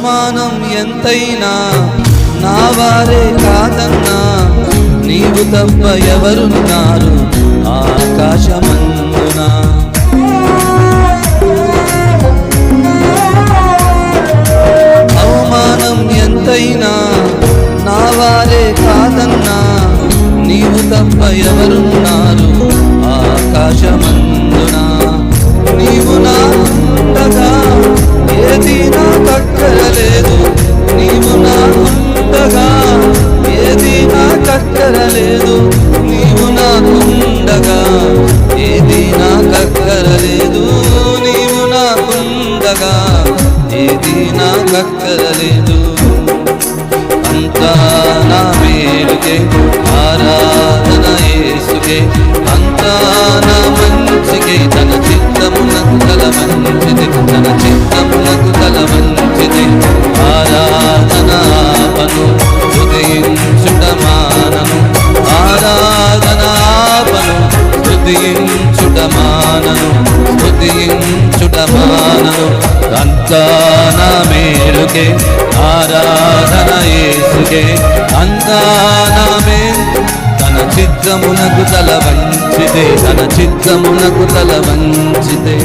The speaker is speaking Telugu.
అవమానం ఎంతైనా నా వారే కాదన్నా, నీవు తప్ప ఎవరున్నారు ఆకాశమందున. అవమానం ఎంతైనా నా వారే కాదన్నా, నీవు తప్ప ఎవరున్నారు ఆకాశమందున. నీవు నా ఉండగా ఏది నాకక్కరలేదు, నీవు నా ఉండగా ఏది నాకక్కరలేదు, నీవు నాకుండగా ఏది నాకక్కరలేదు, నీవు నాకుండగా ఏది నాకక్కరలేదు. అంతా నా మేలుకే ఆరాధన యేసుకే, అంతా నా మంచికే, తన చిత్తమునకు తల మంచిది, తన చిత్తమునకు తల మంచిది. ఆరాధన ఆపను హృదయించుట మానను, ఆరాధన ఆపను హృదయించుట మానను, హృదయించుట మానను. అంతా నా మేలుకే ఆరాధన యేసుకే, అంతా నా మేలు. తన చిత్తమునకు తల వంచితే, తన చిత్తమునకు తల వంచితే.